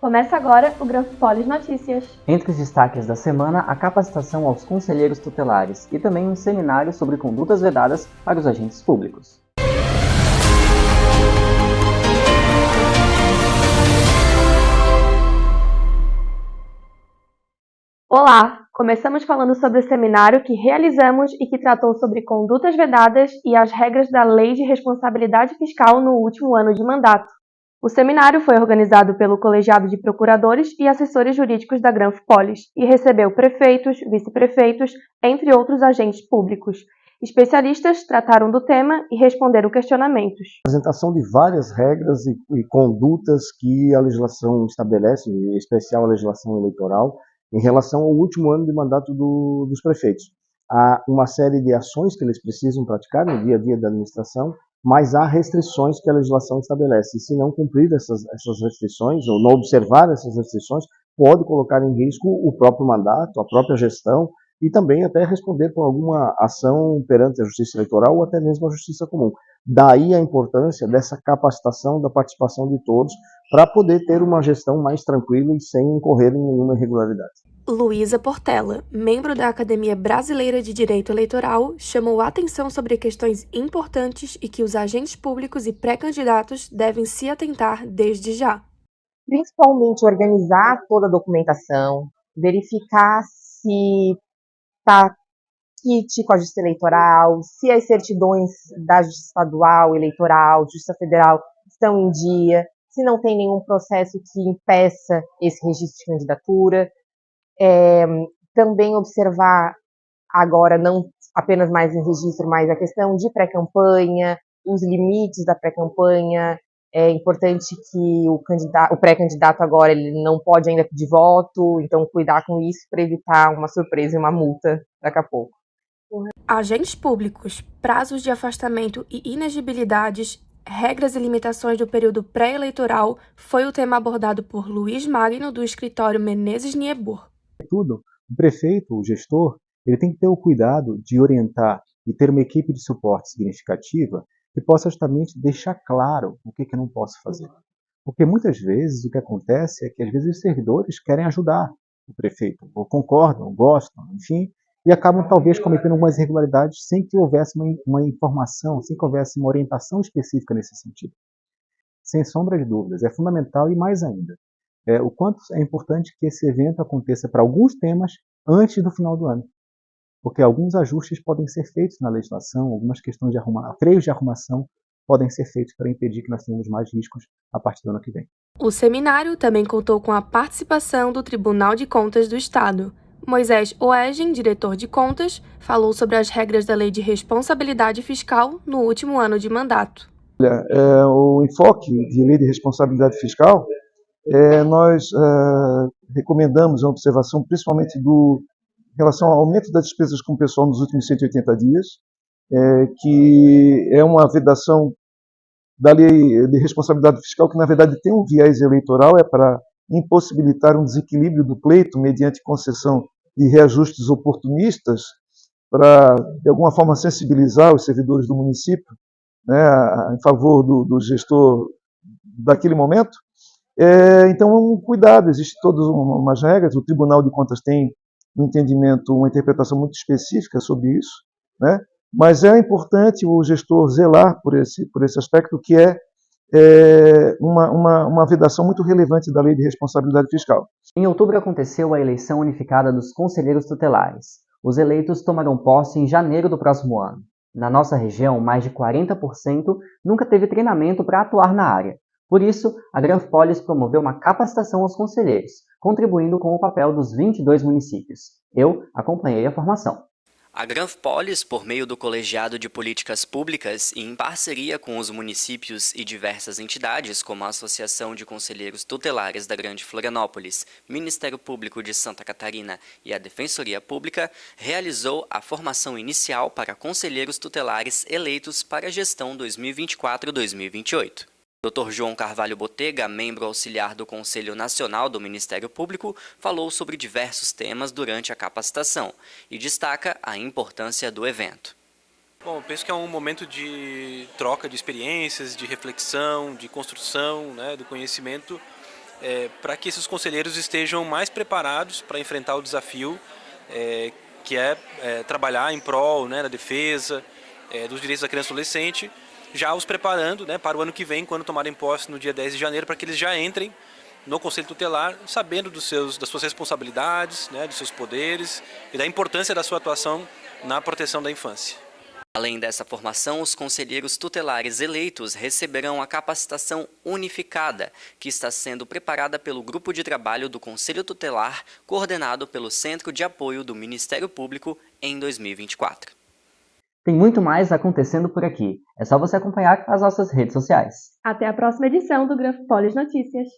Começa agora o Granfopolis Notícias. Entre os destaques da semana, a capacitação aos conselheiros tutelares e também um seminário sobre condutas vedadas para os agentes públicos. Olá! Começamos falando sobre o seminário que realizamos e que tratou sobre condutas vedadas e as regras da Lei de Responsabilidade Fiscal no último ano de mandato. O seminário foi organizado pelo Colegiado de Procuradores e Assessores Jurídicos da Granfopolis e recebeu prefeitos, vice-prefeitos, entre outros agentes públicos. Especialistas trataram do tema e responderam questionamentos. A apresentação de várias regras e condutas que a legislação estabelece, em especial a legislação eleitoral, em relação ao último ano de mandato dos prefeitos. Há uma série de ações que eles precisam praticar no dia a dia da administração, mas há restrições que a legislação estabelece. E se não cumprir essas restrições, ou não observar essas restrições, pode colocar em risco o próprio mandato, a própria gestão, e também até responder por alguma ação perante a Justiça Eleitoral ou até mesmo a Justiça Comum. Daí a importância dessa capacitação, da participação de todos, para poder ter uma gestão mais tranquila e sem incorrer em nenhuma irregularidade. Luísa Portela, membro da Academia Brasileira de Direito Eleitoral, chamou a atenção sobre questões importantes e que os agentes públicos e pré-candidatos devem se atentar desde já. Principalmente organizar toda a documentação, verificar se está kit com a Justiça Eleitoral, se as certidões da Justiça Estadual, Eleitoral, Justiça Federal estão em dia, se não tem nenhum processo que impeça esse registro de candidatura. Também observar agora não apenas mais em registro, mas a questão de pré-campanha, os limites da pré-campanha. É importante que o pré-candidato agora ele não pode ainda pedir voto, então cuidar com isso para evitar uma surpresa e uma multa daqui a pouco. Agentes públicos, prazos de afastamento e inegibilidades, regras e limitações do período pré-eleitoral foi o tema abordado por Luiz Magno, do escritório Menezes Niebuhr. Tudo, o prefeito, o gestor, ele tem que ter o cuidado de orientar e ter uma equipe de suporte significativa que possa justamente deixar claro o que eu não posso fazer. Porque muitas vezes o que acontece é que às vezes os servidores querem ajudar o prefeito, ou concordam, ou gostam, enfim, e acabam talvez cometendo algumas irregularidades sem que houvesse uma informação, sem que houvesse uma orientação específica nesse sentido. Sem sombra de dúvidas, é fundamental e mais ainda, o quanto é importante que esse evento aconteça para alguns temas antes do final do ano. Porque alguns ajustes podem ser feitos na legislação, algumas questões de freios de arrumação podem ser feitos para impedir que nós tenhamos mais riscos a partir do ano que vem. O seminário também contou com a participação do Tribunal de Contas do Estado. Moisés Oegen, diretor de contas, falou sobre as regras da Lei de Responsabilidade Fiscal no último ano de mandato. O enfoque de Lei de Responsabilidade Fiscal, nós recomendamos a observação principalmente em relação ao aumento das despesas com o pessoal nos últimos 180 dias, que é uma vedação da Lei de Responsabilidade Fiscal, que na verdade tem um viés eleitoral, é para impossibilitar um desequilíbrio do pleito mediante concessão de reajustes oportunistas, para de alguma forma sensibilizar os servidores do município, né, em favor do gestor daquele momento. Então, cuidado, existem todas umas regras, o Tribunal de Contas tem um entendimento, uma interpretação muito específica sobre isso, né? Mas é importante o gestor zelar por esse aspecto, que é uma vedação muito relevante da Lei de Responsabilidade Fiscal. Em outubro aconteceu a eleição unificada dos conselheiros tutelares. Os eleitos tomarão posse em janeiro do próximo ano. Na nossa região, mais de 40% nunca teve treinamento para atuar na área. Por isso, a Granfopolis promoveu uma capacitação aos conselheiros, contribuindo com o papel dos 22 municípios. Eu acompanhei a formação. A Granfopolis, por meio do Colegiado de Políticas Públicas e em parceria com os municípios e diversas entidades, como a Associação de Conselheiros Tutelares da Grande Florianópolis, Ministério Público de Santa Catarina e a Defensoria Pública, realizou a formação inicial para conselheiros tutelares eleitos para a gestão 2024-2028. Dr. João Carvalho Botega, membro auxiliar do Conselho Nacional do Ministério Público, falou sobre diversos temas durante a capacitação e destaca a importância do evento. Bom, eu penso que é um momento de troca de experiências, de reflexão, de construção, né, do conhecimento para que esses conselheiros estejam mais preparados para enfrentar o desafio que é trabalhar em prol, né, da defesa dos direitos da criança e adolescente, já os preparando, né, para o ano que vem, quando tomarem posse no dia 10 de janeiro, para que eles já entrem no Conselho Tutelar sabendo das suas responsabilidades, né, dos seus poderes e da importância da sua atuação na proteção da infância. Além dessa formação, os conselheiros tutelares eleitos receberão a capacitação unificada, que está sendo preparada pelo Grupo de Trabalho do Conselho Tutelar, coordenado pelo Centro de Apoio do Ministério Público em 2024. Tem muito mais acontecendo por aqui. É só você acompanhar as nossas redes sociais. Até a próxima edição do Grafo Polis Notícias.